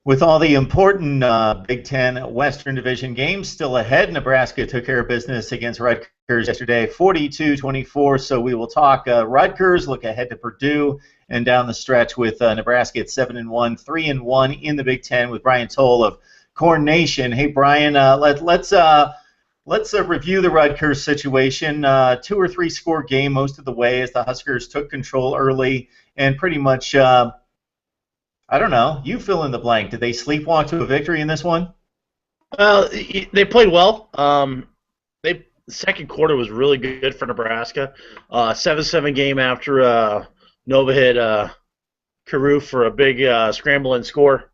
With all the important Big Ten Western Division games still ahead, Nebraska took care of business against Rutgers yesterday, 42-24. So we will talk Rutgers, look ahead to Purdue, and down the stretch with Nebraska at 7-1, 3-1 in the Big Ten with Brian Towle of Corn Nation. Hey, Brian, let's review the Rutgers situation. 2 or 3 score game most of the way as the Huskers took control early and pretty much. I don't know. You fill in the blank. Did they sleepwalk to a victory in this one? They played well. The second quarter was really good for Nebraska. 7-7 game after Nova hit Carew for a big scramble and score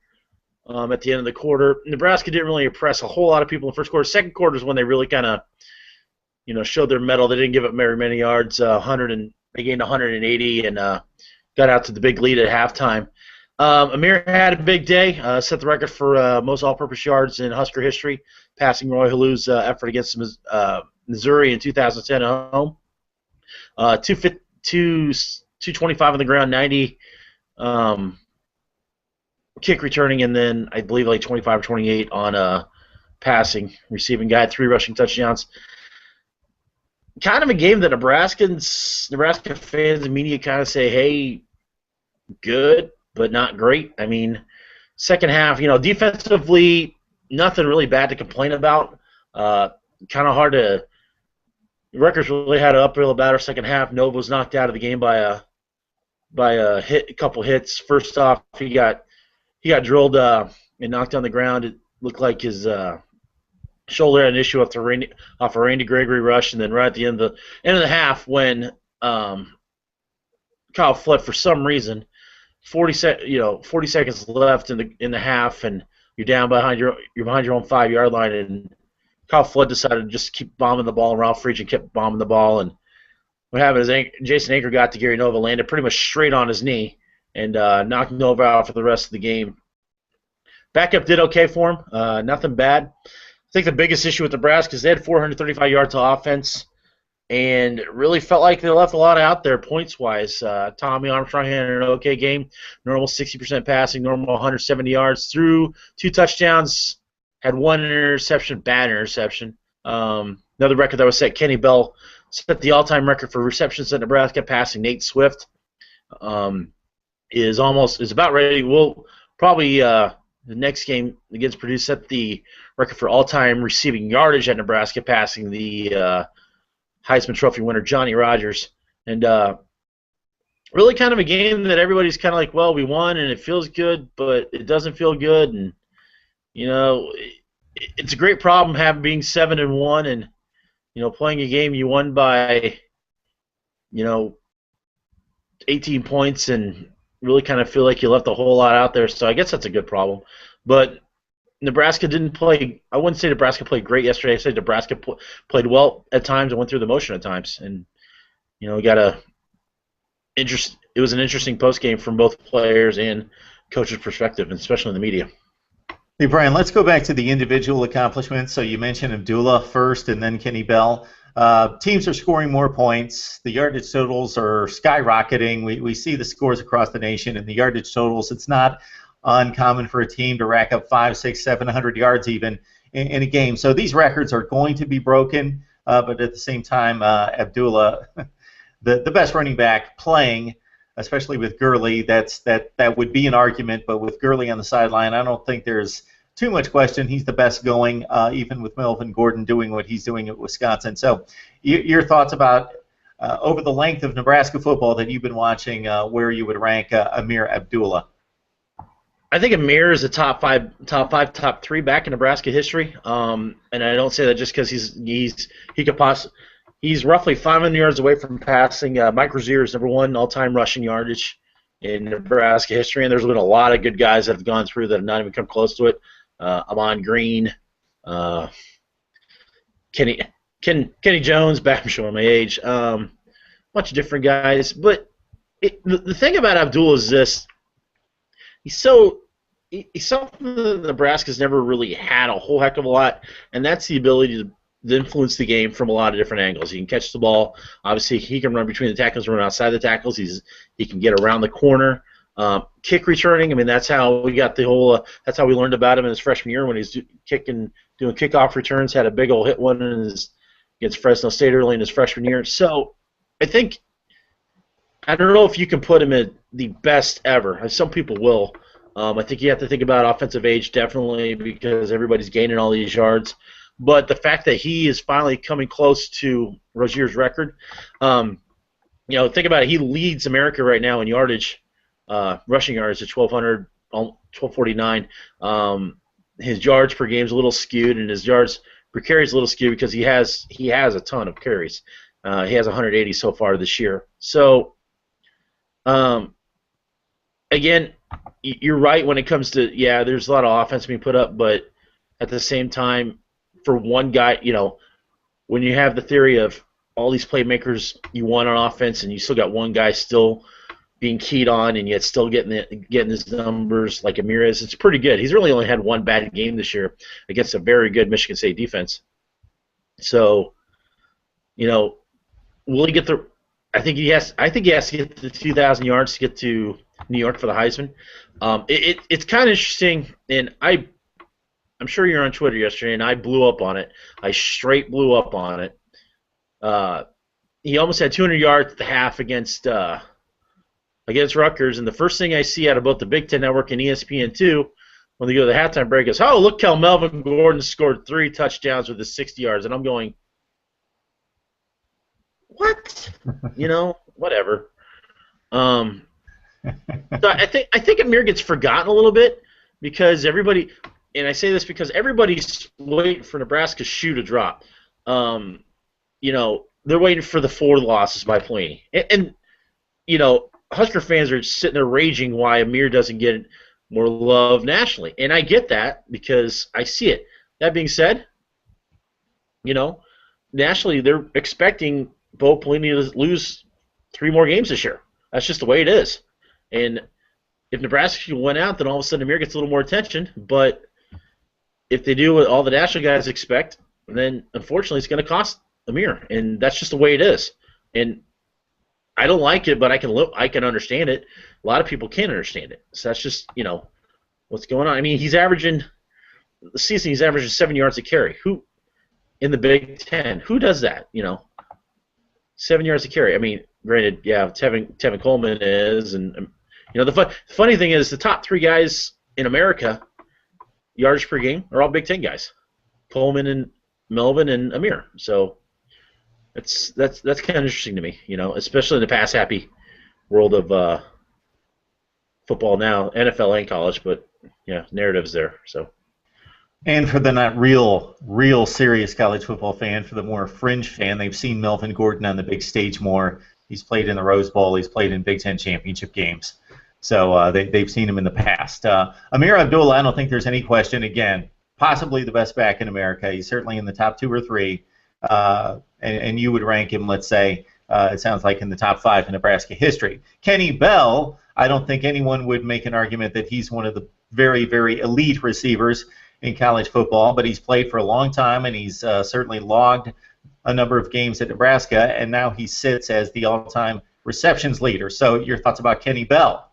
at the end of the quarter. Nebraska didn't really impress a whole lot of people in the first quarter. Second quarter is when they really kind of, showed their mettle. They didn't give up very many yards. They gained 180 and got out to the big lead at halftime. Ameer had a big day, set the record for most all-purpose yards in Husker history, passing Roy Halu's effort against Missouri in 2010 at home. 225 on the ground, 90 kick returning, and then I believe like 25 or 28 on passing, receiving guy, 3 rushing touchdowns. Kind of a game that Nebraska fans and media kind of say, hey, good, but not great. I mean, second half, defensively, nothing really bad to complain about. Kind of hard to. Rutgers really had an uphill battle second half. Nova was knocked out of the game by a couple hits. First off, he got drilled and knocked on the ground. It looked like his shoulder had an issue off a Randy Gregory rush, and then right at the end of the half, when Kyle Flood for some reason. 40 seconds left in the half, and you're down behind your own 5-yard line, and Kyle Flood decided to just keep bombing the ball, and Ralph Friedgen kept bombing the ball, and what happened is Jason Anker got to Gary Nova, landed pretty much straight on his knee, and knocked Nova out for the rest of the game. Backup did okay for him, nothing bad. I think the biggest issue with Nebraska is they had 435 yards of offense, and it really felt like they left a lot out there points-wise. Tommy Armstrong had an okay game, normal 60% passing, normal 170 yards, threw 2 touchdowns, had 1 interception, bad interception. Another record that was set, Kenny Bell set the all-time record for receptions at Nebraska, passing Nate Swift. Is about ready. We'll probably the next game against Purdue set the record for all-time receiving yardage at Nebraska, passing the Heisman Trophy winner Johnny Rodgers, and really kind of a game that everybody's kind of like, well, we won and it feels good, but it doesn't feel good, and it's a great problem being 7-1 and playing a game you won by 18 points and really kind of feel like you left a whole lot out there. So I guess that's a good problem, but Nebraska didn't play. I wouldn't say Nebraska played great yesterday. I said Nebraska played well at times and went through the motion at times. And we got it was an interesting post game from both players and coaches' perspective, and especially in the media. Hey Brian, let's go back to the individual accomplishments. So you mentioned Abdullah first, and then Kenny Bell. Teams are scoring more points. The yardage totals are skyrocketing. We see the scores across the nation, and the yardage totals. It's not uncommon for a team to rack up 500, 600, 700 yards even in a game. So these records are going to be broken, but at the same time, Abdullah, the best running back playing, especially with Gurley, that would be an argument, but with Gurley on the sideline, I don't think there's too much question. He's the best going, even with Melvin Gordon doing what he's doing at Wisconsin. So your thoughts about, over the length of Nebraska football that you've been watching, where you would rank Ameer Abdullah? I think Ameer is a top 3 back in Nebraska history, and I don't say that just because he's roughly 500 yards away from passing. Mike Rozier is number 1 all-time rushing yardage in Nebraska history, and there's been a lot of good guys that have gone through that have not even come close to it. Amon Green, Kenny Jones, I'm showing my age, bunch of different guys. But the thing about Abdullah is this: he's something that Nebraska's never really had a whole heck of a lot, and that's the ability to influence the game from a lot of different angles. He can catch the ball. Obviously, he can run between the tackles, run outside the tackles. He can get around the corner. Kick returning, I mean, that's how we got the whole. That's how we learned about him in his freshman year when he's doing kickoff returns. Had a big old hit one against Fresno State early in his freshman year. So I think I don't know if you can put him at the best ever. Some people will. I think you have to think about offensive age definitely because everybody's gaining all these yards. But the fact that he is finally coming close to Rozier's record, think about it. He leads America right now in yardage, rushing yards at 1,249. His yards per game is a little skewed, and his yards per carry is a little skewed because he has a ton of carries. He has 180 so far this year. So, again, you're right when it comes to there's a lot of offense being put up, but at the same time, for one guy, when you have the theory of all these playmakers you want on offense, and you still got one guy still being keyed on, and yet still getting his numbers like Ameer is, it's pretty good. He's really only had one bad game this year against a very good Michigan State defense. So, will he get the? I think he has to get the 2,000 yards to get to New York for the Heisman. It's kind of interesting, and I'm sure you're on Twitter yesterday, and I blew up on it. I straight blew up on it. He almost had 200 yards at the half against Rutgers, and the first thing I see out of both the Big Ten Network and ESPN2 when they go to the halftime break is, oh, look how Melvin Gordon scored 3 touchdowns with his 60 yards, and I'm going, what? Whatever. So I think Ameer gets forgotten a little bit because everybody, and I say this because everybody's waiting for Nebraska's shoe to drop. They're waiting for the 4 losses by Pelini. And Husker fans are sitting there raging why Ameer doesn't get more love nationally. And I get that because I see it. That being said, nationally they're expecting Bo Pelini to lose 3 more games this year. That's just the way it is. And if Nebraska went out, then all of a sudden Ameer gets a little more attention. But if they do what all the national guys expect, then unfortunately it's going to cost Ameer. And that's just the way it is. And I don't like it, but I can understand it. A lot of people can't understand it. So that's just, what's going on. I mean, he's averaging 7 yards a carry. Who in the Big Ten? Who does that? 7 yards a carry. I mean, granted, Tevin Coleman is, and the funny thing is the top 3 guys in America, yardage per game, are all Big Ten guys. Coleman and Melvin and Ameer. So that's kind of interesting to me, especially in the pass-happy world of football now, NFL and college, but narratives there. So. And for the not real serious college football fan, for the more fringe fan, they've seen Melvin Gordon on the big stage more. He's played in the Rose Bowl. He's played in Big Ten championship games. So they've seen him in the past. Ameer Abdullah, I don't think there's any question. Again, possibly the best back in America. He's certainly in the top 2 or 3. And you would rank him, let's say, it sounds like in the top 5 in Nebraska history. Kenny Bell, I don't think anyone would make an argument that he's one of the very, very elite receivers in college football, but he's played for a long time, and he's certainly logged a number of games at Nebraska, and now he sits as the all-time receptions leader. So your thoughts about Kenny Bell?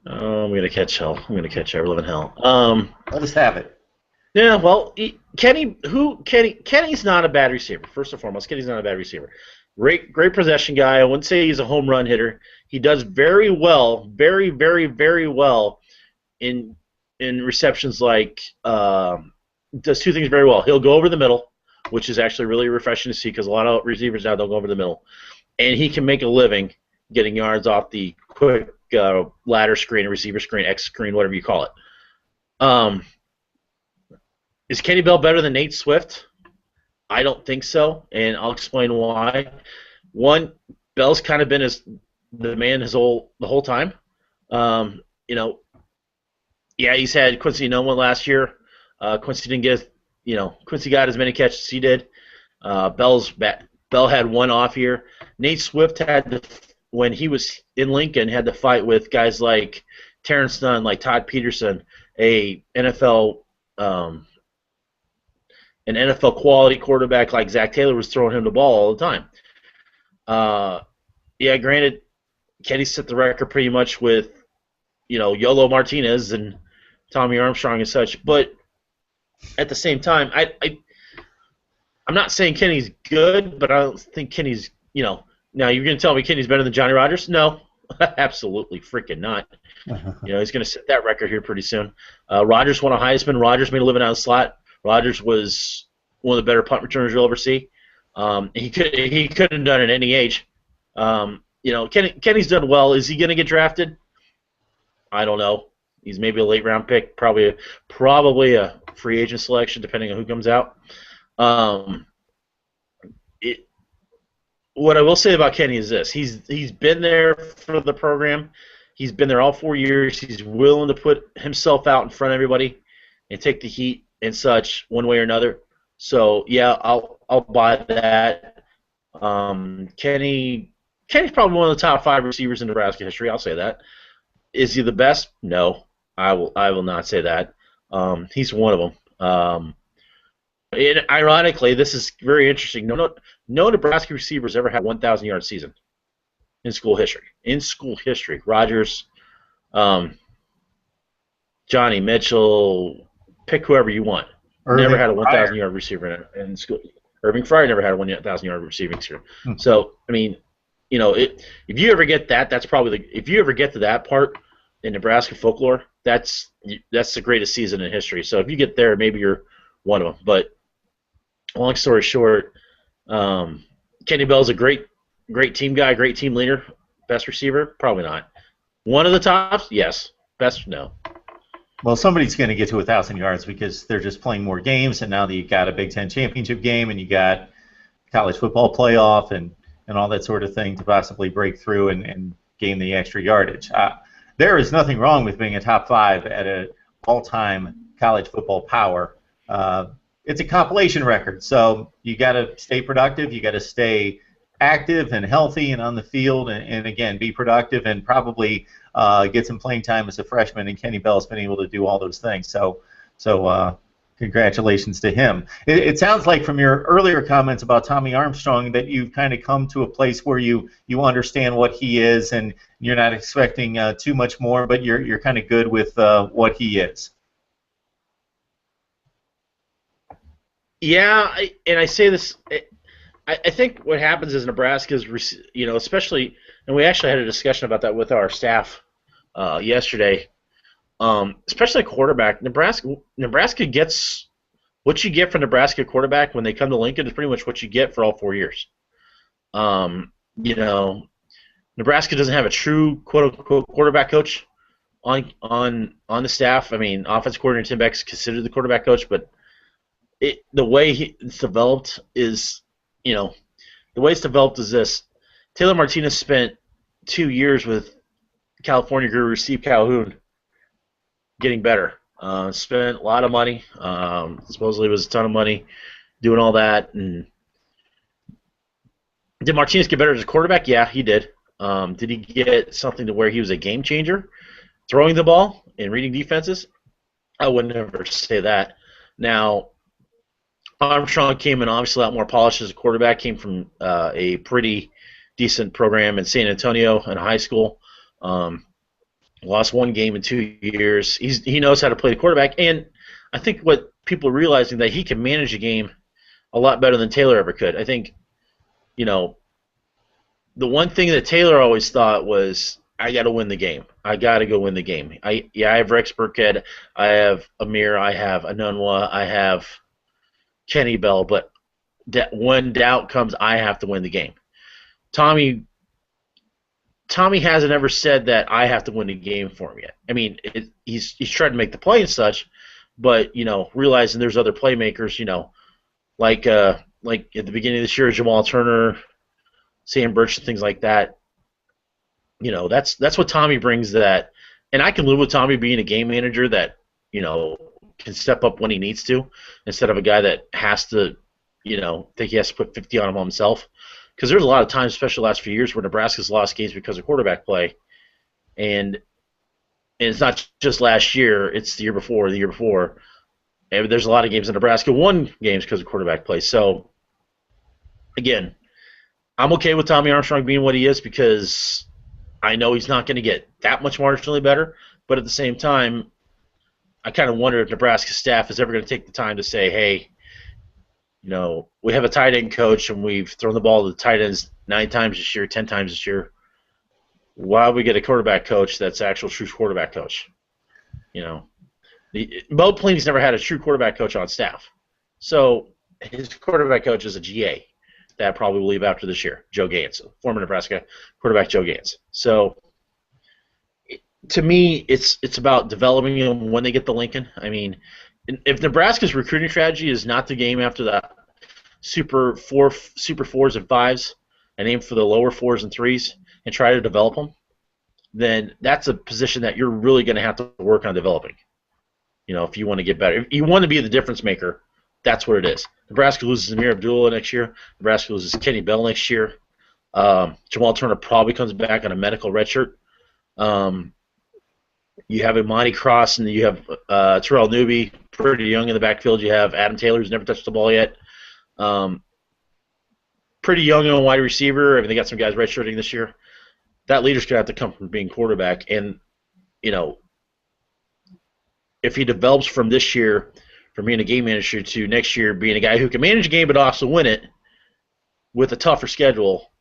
I'm going to catch hell. I live in hell. Let us have it. Yeah, well, Kenny's not a bad receiver. First and foremost, Kenny's not a bad receiver. Great possession guy. I wouldn't say he's a home run hitter. He does very well, very, very, very well in receptions. Like does 2 things very well. He'll go over the middle, which is actually really refreshing to see because a lot of receivers now don't go over the middle, and he can make a living getting yards off the quick ladder screen, receiver screen, X screen, whatever you call it. Is Kenny Bell better than Nate Swift? I don't think so, and I'll explain why. One, Bell's kind of been the man the whole time. He's had Quincy Noma last year. Quincy didn't get, Quincy got as many catches as he did. Bell had one off year. Nate Swift when he was in Lincoln, had to fight with guys like Terrence Dunn, like Todd Peterson, an NFL quality quarterback like Zach Taylor was throwing him the ball all the time. Granted, Kenny set the record pretty much with, Yolo Martinez and Tommy Armstrong and such. But at the same time, I'm not saying Kenny's good, but I don't think Kenny's, now you're going to tell me Kenny's better than Johnny Rodgers? No, absolutely freaking not. He's going to set that record here pretty soon. Rodgers won a Heisman. Rodgers made a living out of the slot. Rodgers was one of the better punt returners you'll ever see. He could have done it at any age. Kenny's done well. Is he going to get drafted? I don't know. He's maybe a late round pick, probably a free agent selection, depending on who comes out. What I will say about Kenny is this: he's been there for the program. He's been there all 4 years. He's willing to put himself out in front of everybody and take the heat and such one way or another. So yeah, I'll buy that. Kenny's probably one of the top 5 receivers in Nebraska history. I'll say that. Is he the best? No, I will not say that. He's one of them. And ironically, this is very interesting. No Nebraska receivers ever had 1,000-yard season in school history. Rodgers, Johnny Mitchell, pick whoever you want. Never had a 1,000-yard receiver in school. Irving Fryer never had a 1,000-yard receiving season. So, I mean, if you ever get that, that's probably if you ever get to that part in Nebraska folklore, that's the greatest season in history. So if you get there, maybe you're one of them. But long story short, Kenny Bell's a great team guy, great team leader. Best receiver? Probably not. One of the tops? Yes. Best? No. Well, somebody's going to get to 1,000 yards because they're just playing more games, and now that you've got a Big Ten championship game and you got college football playoff and all that sort of thing to possibly break through and gain the extra yardage. There is nothing wrong with being a top 5 at an all-time college football power. It's a compilation record, so you got to stay productive. You got to stay active and healthy and on the field, and again, be productive and probably get some playing time as a freshman. And Kenny Bell's been able to do all those things. So congratulations to him. It sounds like from your earlier comments about Tommy Armstrong that you've kind of come to a place where you understand what he is, and you're not expecting too much more, but you're kind of good with what he is. Yeah, and I say this. I think what happens is Nebraska is, especially, and we actually had a discussion about that with our staff yesterday. Especially a quarterback, Nebraska gets what you get from Nebraska quarterback when they come to Lincoln is pretty much what you get for all 4 years. Nebraska doesn't have a true quote unquote quarterback coach on the staff. I mean, offensive coordinator Tim Beck is considered the quarterback coach, but the way it's developed is, this. Taylor Martinez spent 2 years with California guru Steve Calhoun getting better. Spent a lot of money. Supposedly it was a ton of money doing all that. And did Martinez get better as a quarterback? Yeah, he did. Did he get something to where he was a game changer throwing the ball and reading defenses? I would never say that. Now, Armstrong came in obviously a lot more polished as a quarterback, came from a pretty decent program in San Antonio in high school. Lost 1 game in 2 years. He knows how to play the quarterback, and I think what people are realizing that he can manage a game a lot better than Taylor ever could. I think, the one thing that Taylor always thought was, I got to win the game. I got to go win the game. I have Rex Burkhead, I have Ameer, I have Anunwa, I have Kenny Bell, but when doubt comes, I have to win the game. Tommy hasn't ever said that I have to win the game for him yet. I mean, he's tried to make the play and such, but realizing there's other playmakers, like at the beginning of this year, Jamal Turner, Sam Birch, and things like that. That's what Tommy brings. That, and I can live with Tommy being a game manager that can step up when he needs to, instead of a guy that has to, think he has to put 50 on him himself. Because there's a lot of times, especially the last few years, where Nebraska's lost games because of quarterback play, and it's not just last year; it's the year before, and there's a lot of games in Nebraska won games because of quarterback play. So, again, I'm okay with Tommy Armstrong being what he is because I know he's not going to get that much marginally better, but at the same time, I kind of wonder if Nebraska's staff is ever going to take the time to say, hey, we have a tight end coach and we've thrown the ball to the tight ends 9 times this year, 10 times this year. Why don't we get a quarterback coach that's an actual true quarterback coach? Bo Pelini's never had a true quarterback coach on staff. So his quarterback coach is a GA that probably will leave after this year, Joe Gaines, former Nebraska quarterback Joe Gaines. So to me, it's about developing them when they get to Lincoln. I mean, if Nebraska's recruiting strategy is not the game after the super 4s and 5s and aim for the lower 4s and 3s and try to develop them, then that's a position that you're really going to have to work on developing. If you want to get better. If you want to be the difference maker, that's what it is. Nebraska loses Ameer Abdullah next year. Nebraska loses Kenny Bell next year. Jamal Turner probably comes back on a medical redshirt. You have Imani Cross, and you have Terrell Newby, pretty young in the backfield. You have Adam Taylor, who's never touched the ball yet. Pretty young on wide receiver. I mean, they got some guys redshirting this year. That leader's going to have to come from being quarterback. And, if he develops from this year, from being a game manager to next year being a guy who can manage a game but also win it with a tougher schedule,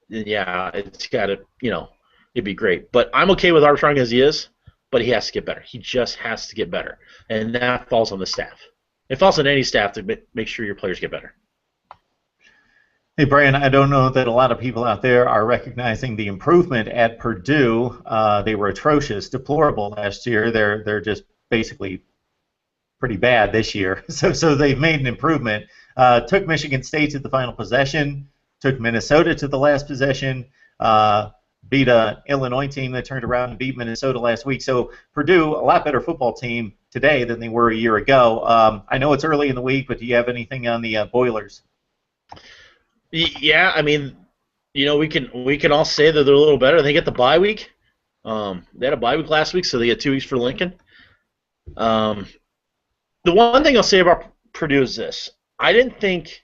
then yeah, it's got to, it'd be great. But I'm okay with Armstrong as he is, but he has to get better. He just has to get better. And that falls on the staff. It falls on any staff to make sure your players get better. Hey, Brian, I don't know that a lot of people out there are recognizing the improvement at Purdue. They were atrocious, deplorable last year. They're just basically pretty bad this year. So they've made an improvement. Took Michigan State to the final possession, took Minnesota to the last possession, beat a Illinois team that turned around and beat Minnesota last week. So Purdue, a lot better football team today than they were a year ago. I know it's early in the week, but do you have anything on the Boilers? Yeah, I mean, we can all say that they're a little better. They get the bye week. They had a bye week last week, so they get 2 weeks for Lincoln. The one thing I'll say about Purdue is this: I didn't think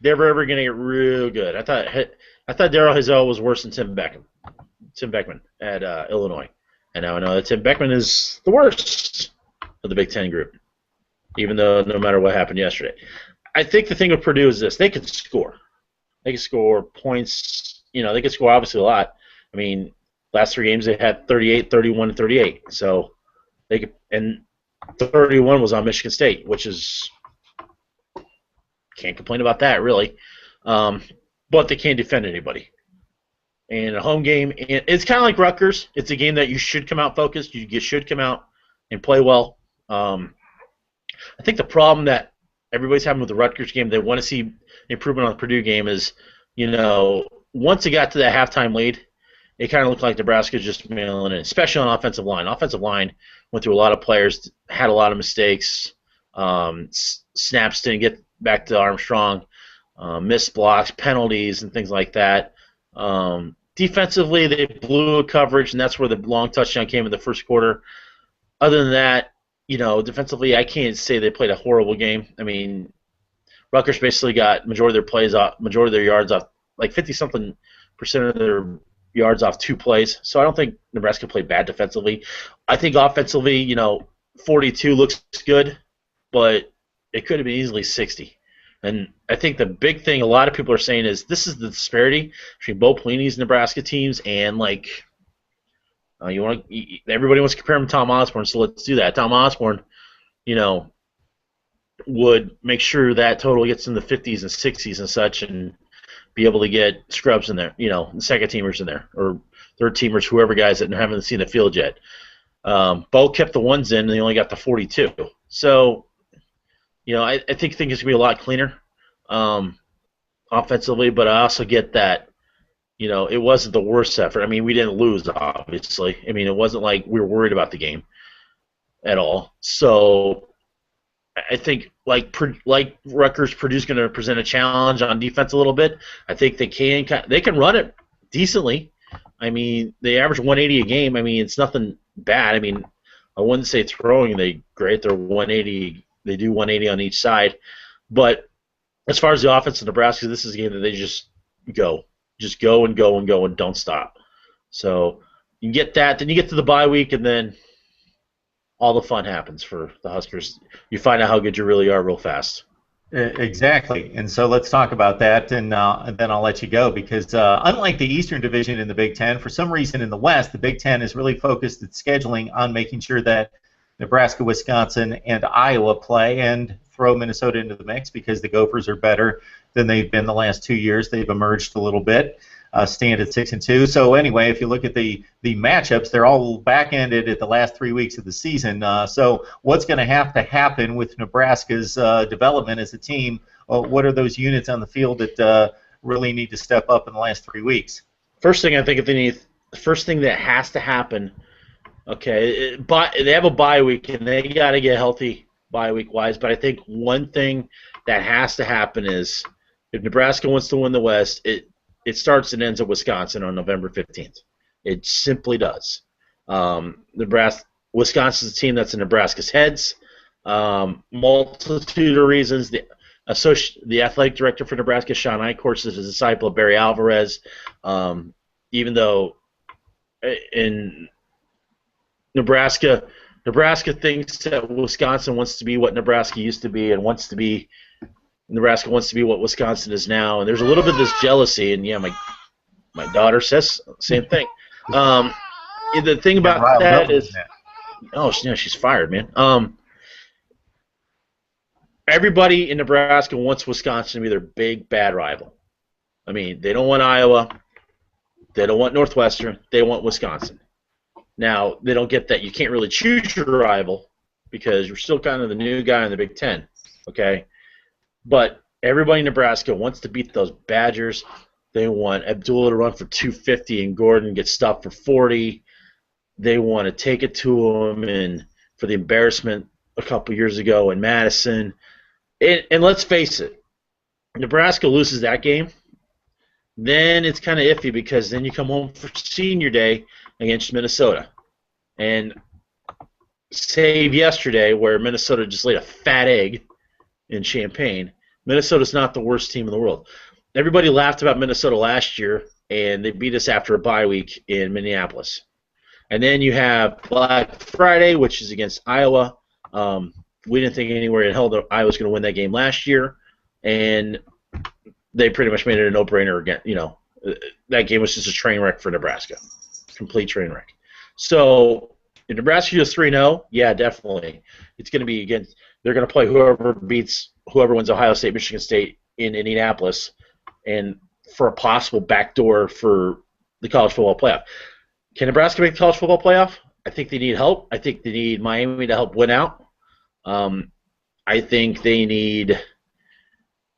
they were ever going to get real good. I thought Darryl Hazell was worse than Tim Beckman at Illinois, and now I know that Tim Beckman is the worst of the Big Ten group, even though no matter what happened yesterday. I think the thing with Purdue is this: they can score. They can score points. They can score obviously a lot. I mean, last 3 games they had 38, 31, and 38. So they could, and 31 was on Michigan State, which is can't complain about that really. But they can't defend anybody. And a home game, it's kind of like Rutgers. It's a game that you should come out focused. You should come out and play well. I think the problem that everybody's having with the Rutgers game, they want to see improvement on the Purdue game is, once it got to that halftime lead, it kind of looked like Nebraska just mailing it, especially on offensive line. Offensive line went through a lot of players, had a lot of mistakes. Snaps didn't get back to Armstrong. Missed blocks, penalties, and things like that. Defensively, they blew a coverage, and that's where the long touchdown came in the first quarter. Other than that, defensively, I can't say they played a horrible game. I mean, Rutgers basically got majority of their yards off, like 50-something% of their yards off 2 plays. So I don't think Nebraska played bad defensively. I think offensively, 42 looks good, but it could have been easily 60. And I think the big thing a lot of people are saying is this is the disparity between Bo Pelini's Nebraska teams and everybody wants to compare him to Tom Osborne, so let's do that. Tom Osborne, would make sure that total gets in the 50s and 60s and such, and be able to get scrubs in there, second teamers in there, or third teamers, whoever guys that haven't seen the field yet. Bo kept the ones in, and they only got the 42. So, I think things can be a lot cleaner offensively, but I also get that, it wasn't the worst effort. I mean, we didn't lose, obviously. I mean, it wasn't like we were worried about the game at all. So I think like Rutgers, Purdue's going to present a challenge on defense a little bit. I think they can run it decently. I mean, they average 180 a game. I mean, it's nothing bad. I mean, I wouldn't say throwing they great. They're 180. They do 180 on each side. But as far as the offense of Nebraska, this is a game that they just go and go and go and don't stop. So you get that, then you get to the bye week, and then all the fun happens for the Huskers. You find out how good you really are real fast. Exactly, and so let's talk about that, and then I'll let you go, because unlike the Eastern Division in the Big Ten, for some reason in the West, the Big Ten is really focused its scheduling on making sure that Nebraska, Wisconsin, and Iowa play, and throw Minnesota into the mix, because the Gophers are better than they've been the last 2 years. They've emerged a little bit, stand at 6-2. So anyway, if you look at the matchups, they're all back-ended at the last 3 weeks of the season. So what's going to happen with Nebraska's development as a team? What are those units on the field that really need to step up in the last 3 weeks? First thing I think the first thing that has to happen, okay, but they have a bye week and they got to get healthy bye week wise. But I think one thing that has to happen is if Nebraska wants to win the West, it starts and ends at Wisconsin on November 15th. It simply does. Wisconsin's a team that's in Nebraska's heads. Multitude of reasons. The athletic director for Nebraska, Sean Eichhorst, is a disciple of Barry Alvarez. Even though in Nebraska thinks that Wisconsin wants to be what Nebraska used to be, and Nebraska wants to be what Wisconsin is now, and there's a little bit of this jealousy, and yeah, my daughter says the same thing. The thing about that is, oh yeah, she's fired, man. Everybody in Nebraska wants Wisconsin to be their big bad rival. I mean, they don't want Iowa, they don't want Northwestern, they want Wisconsin. Now, they don't get that you can't really choose your rival because you're still kind of the new guy in the Big Ten, okay? But everybody in Nebraska wants to beat those Badgers. They want Abdullah to run for 250 and Gordon get stuffed for 40. They want to take it to him and for the embarrassment a couple years ago in Madison. And let's face it, Nebraska loses that game, then it's kind of iffy because then you come home for senior day against Minnesota. And save yesterday where Minnesota just laid a fat egg in Champaign, Minnesota's not the worst team in the world. Everybody laughed about Minnesota last year, and they beat us after a bye week in Minneapolis. And then you have Black Friday, which is against Iowa. We didn't think anywhere in hell that Iowa was going to win that game last year, and they pretty much made it a no-brainer again. You know, that game was just a train wreck for Nebraska, complete train wreck. So if Nebraska goes 3-0, yeah, definitely, it's going to be against. They're going to play whoever wins Ohio State, Michigan State in Indianapolis, and for a possible backdoor for the college football playoff. Can Nebraska make the college football playoff? I think they need help. I think they need Miami to help win out. I think they need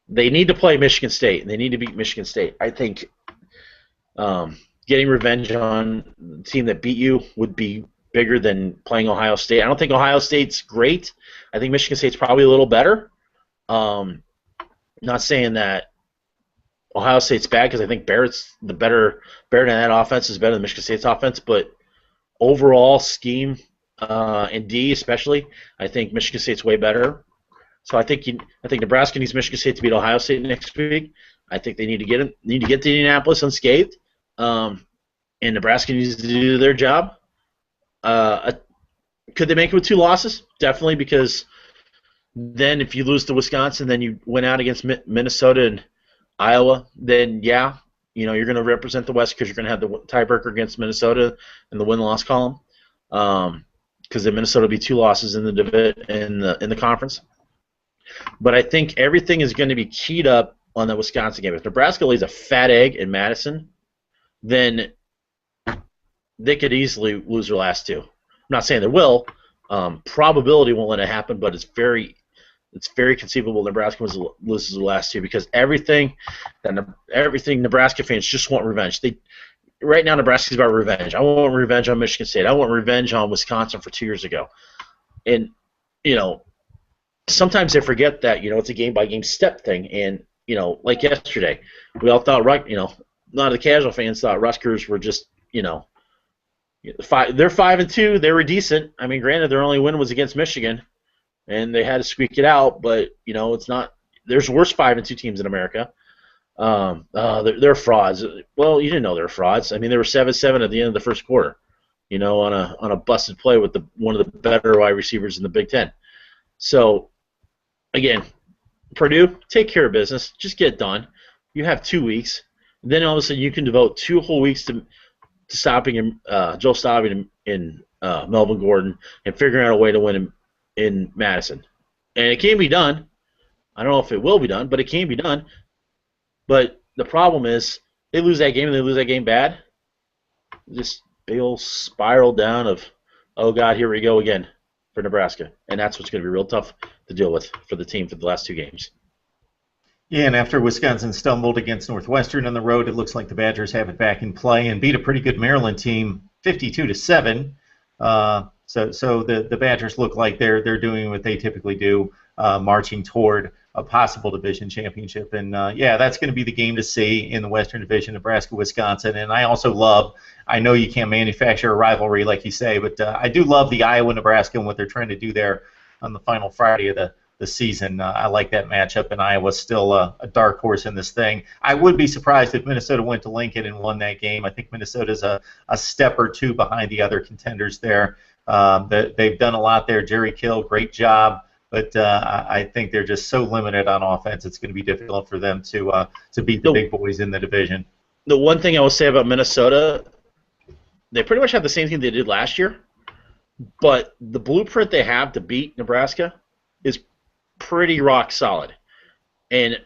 to play Michigan State, and they need to beat Michigan State. I think getting revenge on the team that beat you would be bigger than playing Ohio State. I don't think Ohio State's great. I think Michigan State's probably a little better. Not saying that Ohio State's bad because I think Barrett's better in that offense is better than Michigan State's offense, but overall scheme and D especially, I think Michigan State's way better. So I think Nebraska needs Michigan State to beat Ohio State next week. I think they need to get to Indianapolis unscathed, and Nebraska needs to do their job. Could they make it with 2 losses? Definitely, because then if you lose to Wisconsin, then you went out against Minnesota and Iowa, then yeah, you're going to represent the West because you're going to have the tiebreaker against Minnesota in the win-loss column. Because then Minnesota will be 2 losses in the conference. But I think everything is going to be keyed up on the Wisconsin game. If Nebraska lays a fat egg in Madison, then they could easily lose their last 2. I'm not saying they will. Probability won't let it happen, but it's very conceivable Nebraska loses the last 2 because everything Nebraska fans just want revenge. Right now Nebraska's about revenge. I want revenge on Michigan State. I want revenge on Wisconsin for 2 years ago. And sometimes they forget that it's a game-by-game step thing. And like yesterday, we all thought a lot of the casual fans thought Rutgers were just they're 5-2. They were decent. I mean, granted, their only win was against Michigan, and they had to squeak it out. But it's not. There's worse 5-2 teams in America. They're frauds. Well, you didn't know they're frauds. I mean, they were 7-7 at the end of the first quarter, on a busted play with one of the better wide receivers in the Big Ten. So, again, Purdue, take care of business. Just get it done. You have 2 weeks. And then all of a sudden you can devote 2 whole weeks to stopping Joe Staubing and Melvin Gordon and figuring out a way to win in Madison. And it can be done. I don't know if it will be done, but it can be done. But the problem is they lose that game and they lose that game bad. This big old spiral down of, oh, God, here we go again for Nebraska. And that's what's going to be real tough to deal with for the team for the last 2 games. Yeah, and after Wisconsin stumbled against Northwestern on the road, it looks like the Badgers have it back in play and beat a pretty good Maryland team 52-7. So the Badgers look like they're doing what they typically do, marching toward a possible division championship. And, yeah, that's going to be the game to see in the Western Division, Nebraska-Wisconsin. And I also I know you can't manufacture a rivalry like you say, but I do love the Iowa-Nebraska and what they're trying to do there on the final Friday of the season. I like that matchup, and Iowa's still a dark horse in this thing. I would be surprised if Minnesota went to Lincoln and won that game. I think Minnesota's a step or two behind the other contenders there. They've done a lot there. Jerry Kill, great job, but I think they're just so limited on offense. It's going to be difficult for them to beat the big boys in the division. The one thing I will say about Minnesota, they pretty much have the same thing they did last year, but the blueprint they have to beat Nebraska is pretty rock solid, and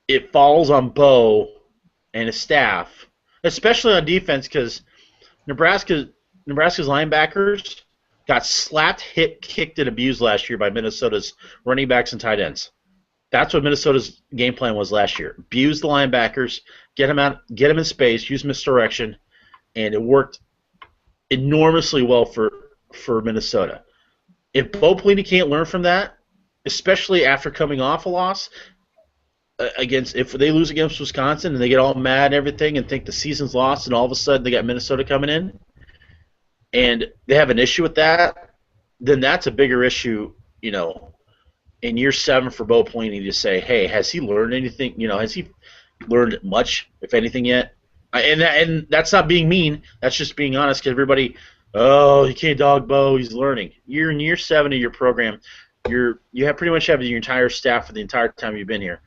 it falls on Bo and his staff, especially on defense, because Nebraska's linebackers got slapped, hit, kicked, and abused last year by Minnesota's running backs and tight ends. That's what Minnesota's game plan was last year: abuse the linebackers, get them in space, use misdirection, and it worked enormously well for Minnesota. If Bo Pelini can't learn from that, especially after coming off a loss if they lose against Wisconsin and they get all mad and everything and think the season's lost, and all of a sudden they got Minnesota coming in and they have an issue with that, then that's a bigger issue, in year 7 for Bo Pelini to say, hey, has he learned anything? Has he learned much, if anything, yet? And that's not being mean. That's just being honest, because everybody, oh, you can't dog Bo, he's learning. You're in year 7 of your program. You have pretty much have your entire staff for the entire time you've been here.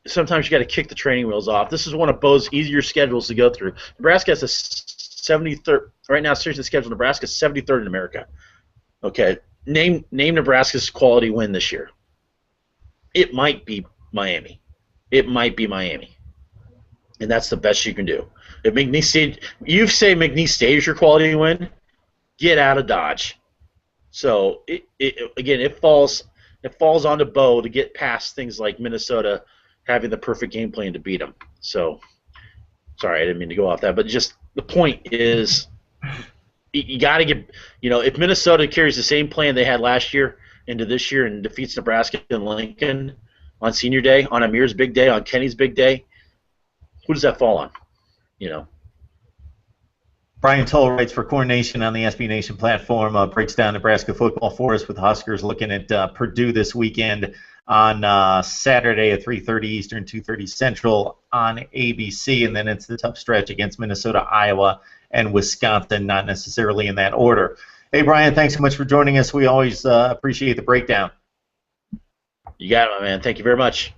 Sometimes you got to kick the training wheels off. This is one of Bo's easier schedules to go through. Nebraska has a 73rd right now. Seriously, schedule Nebraska's 73rd in America. Okay, name Nebraska's quality win this year. It might be Miami. And that's the best you can do. If McNeese State, you say McNeese State is your quality win, get out of Dodge. So it falls onto Bo to get past things like Minnesota having the perfect game plan to beat them. So, sorry, I didn't mean to go off that, but just the point is, you got to get, if Minnesota carries the same plan they had last year into this year and defeats Nebraska and Lincoln on Senior Day, on Ameer's big day, on Kenny's big day, who does that fall on? Brian Towle writes for Corn Nation on the SB Nation platform, breaks down Nebraska football for us with Huskers looking at Purdue this weekend on Saturday at 3:30 Eastern, 2:30 Central on ABC, and then it's the tough stretch against Minnesota, Iowa, and Wisconsin, not necessarily in that order. Hey, Brian, thanks so much for joining us. We always appreciate the breakdown. You got it, my man. Thank you very much.